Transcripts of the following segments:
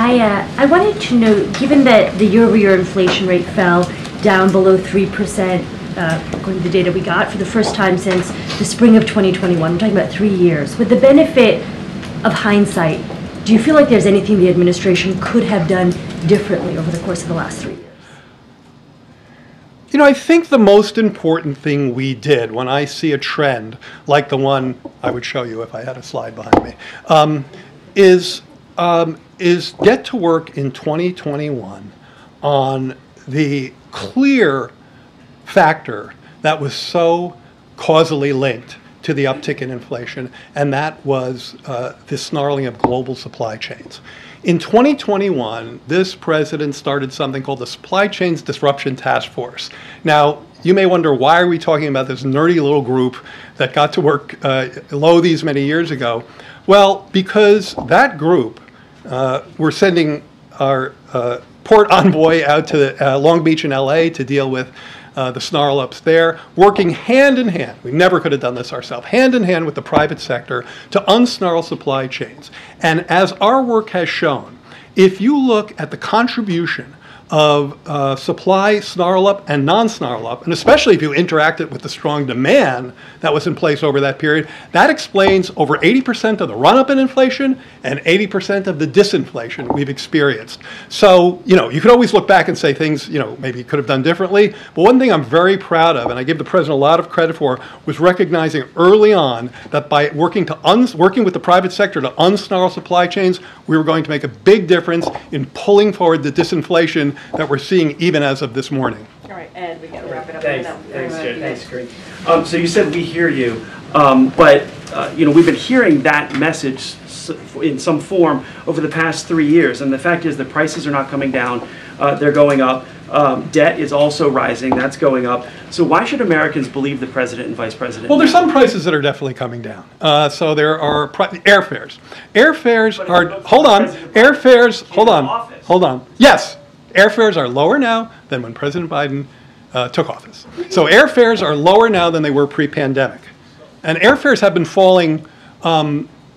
I wanted to know, given that the year-over-year inflation rate fell down below 3%, according to the data we got, for the first time since the spring of 2021, we're talking about 3 years. With the benefit of hindsight, do you feel like there's anything the administration could have done differently over the course of the last 3 years? You know, I think the most important thing we did when I see a trend like the one I would show you if I had a slide behind me, is get to work in 2021 on the clear factor that was so causally linked to the uptick in inflation, and that was the snarling of global supply chains. In 2021, this president started something called the Supply Chains Disruption Task Force. Now, you may wonder, why are we talking about this nerdy little group that got to work low these many years ago? Well, because that group, we're sending our port envoy out to Long Beach and LA to deal with the snarl ups there, working hand in hand. We never could have done this ourselves, hand in hand with the private sector to unsnarl supply chains. And as our work has shown, if you look at the contribution of supply snarl up and non-snarl up, and especially if you interact it with the strong demand that was in place over that period, that explains over 80% of the run-up in inflation and 80% of the disinflation we've experienced. So, you know, you could always look back and say things, you know, maybe you could have done differently, but one thing I'm very proud of, and I give the president a lot of credit for, was recognizing early on that by working with the private sector to unsnarl supply chains, we were going to make a big difference in pulling forward the disinflation that we're seeing even as of this morning. All right, Ed, we got to wrap it up. Thanks, Jen. Thanks, Greg. So you said we hear you, but you know, we've been hearing that message in some form over the past 3 years, and the fact is the prices are not coming down; they're going up. Debt is also rising; that's going up. So why should Americans believe the president and vice president? Well, there's some prices that are definitely coming down. So there are airfares. Airfares are. Hold on. Airfares. Hold on. Yes. Airfares are lower now than when President Biden took office. So airfares are lower now than they were pre-pandemic. And airfares have been falling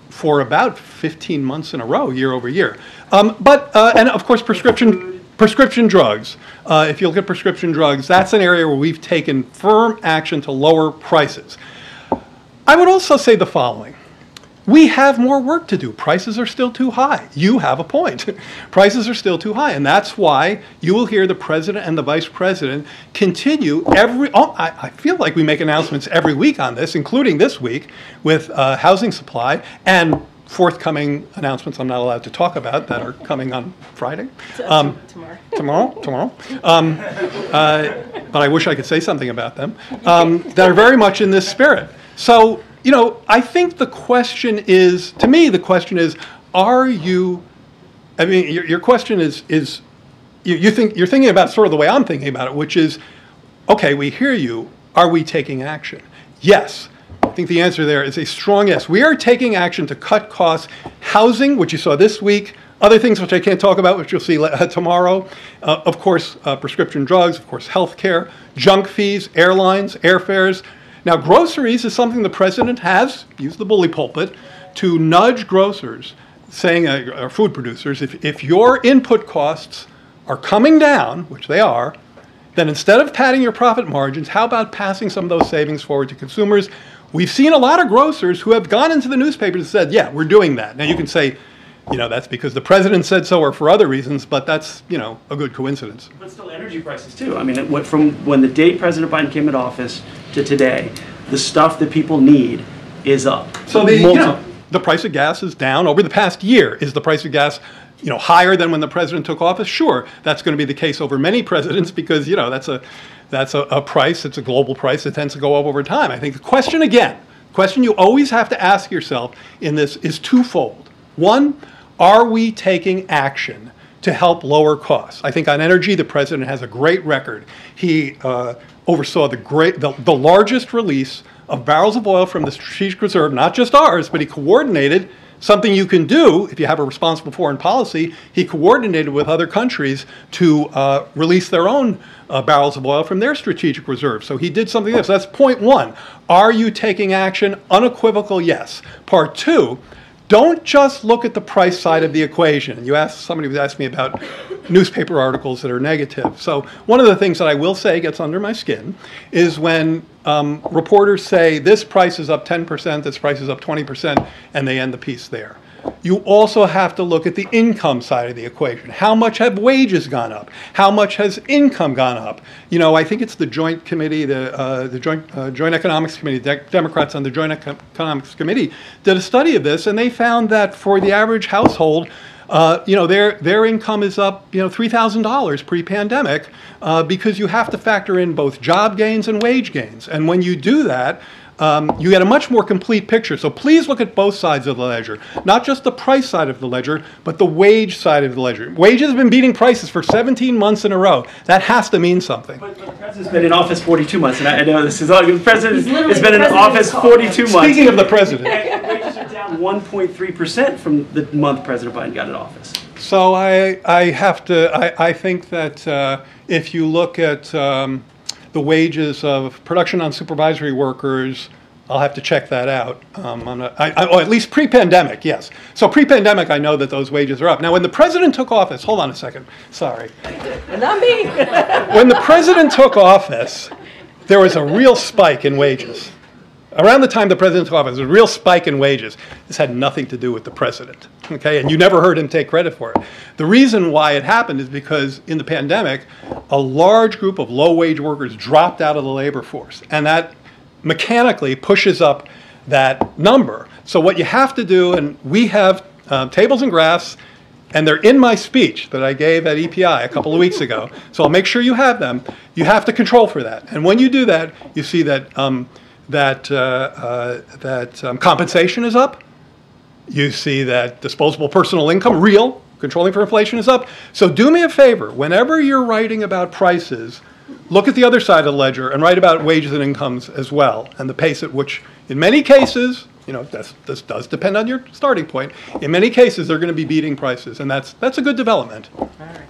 for about 15 months in a row, year over year. And of course, prescription drugs. If you look at prescription drugs, that's an area where we've taken firm action to lower prices. I would also say the following. We have more work to do. Prices are still too high. You have a point. Prices are still too high. And that's why you will hear the president and the vice president continue I feel like we make announcements every week on this, including this week with housing supply and forthcoming announcements I'm not allowed to talk about that are coming on Friday. Tomorrow. But I wish I could say something about them that are very much in this spirit. So, you know, I think the question is, to me, the question is, are you, I mean, your question is you're thinking about sort of the way I'm thinking about it, which is, okay, we hear you, are we taking action? Yes. I think the answer there is a strong yes. We are taking action to cut costs. Housing, which you saw this week, other things which I can't talk about, which you'll see tomorrow, of course, prescription drugs, of course, healthcare, junk fees, airlines, airfares. Now, groceries is something the president has used the bully pulpit to nudge grocers, saying, or food producers, if your input costs are coming down, which they are, then instead of padding your profit margins, how about passing some of those savings forward to consumers? We've seen a lot of grocers who have gone into the newspapers and said, yeah, we're doing that. Now, you can say, you know, that's because the president said so or for other reasons, but that's, you know, a good coincidence. But still energy prices, too. I mean, it went from when the date President Biden came into office to today, the stuff that people need is up. So the price of gas is down over the past year. Is the price of gas, you know, higher than when the president took office? Sure, that's going to be the case over many presidents because, you know, that's a price. It's a global price that tends to go up over time. I think the question you always have to ask yourself in this is twofold. One, are we taking action to help lower costs? I think on energy, the president has a great record. He oversaw the largest release of barrels of oil from the strategic reserve, not just ours, but he coordinated something you can do if you have a responsible foreign policy. He coordinated with other countries to release their own barrels of oil from their strategic reserve. So he did something there. So that's point one. Are you taking action? Unequivocal yes. Part two, don't just look at the price side of the equation. Somebody was asking me about newspaper articles that are negative. So one of the things that I will say gets under my skin is when reporters say this price is up 10%, this price is up 20%, and they end the piece there. You also have to look at the income side of the equation. How much have wages gone up? How much has income gone up? I think it's the Joint Committee, the Joint Economics Committee, Democrats on the Joint Economics Committee did a study of this, and they found that for the average household, their income is up, $3,000 pre-pandemic, because you have to factor in both job gains and wage gains. And when you do that, you get a much more complete picture. So please look at both sides of the ledger, not just the price side of the ledger, but the wage side of the ledger. Wages have been beating prices for 17 months in a row. That has to mean something. But the president's been in office 42 months, and I know this is all. The president has been in office 42 months. Speaking of the president. Wages are down 1.3% from the month President Biden got in office. So I think that if you look at the wages of production non-supervisory workers, I'll have to check that out. At least pre-pandemic, yes. So pre-pandemic, I know that those wages are up. Now, when the president took office, hold on a second, sorry. Not me. When the president took office, there was a real spike in wages. Around the time the president took office, there was a real spike in wages. This had nothing to do with the president, okay? And you never heard him take credit for it. The reason why it happened is because in the pandemic, a large group of low-wage workers dropped out of the labor force, and that mechanically pushes up that number. So what you have to do, and we have tables and graphs, and they're in my speech that I gave at EPI a couple of weeks ago, so I'll make sure you have them. You have to control for that. And when you do that, you see that compensation is up. You see that disposable personal income, real, controlling for inflation, is up. So do me a favor, whenever you're writing about prices, look at the other side of the ledger and write about wages and incomes as well, and the pace at which, in many cases, this does depend on your starting point, in many cases they're going to be beating prices, and that's a good development.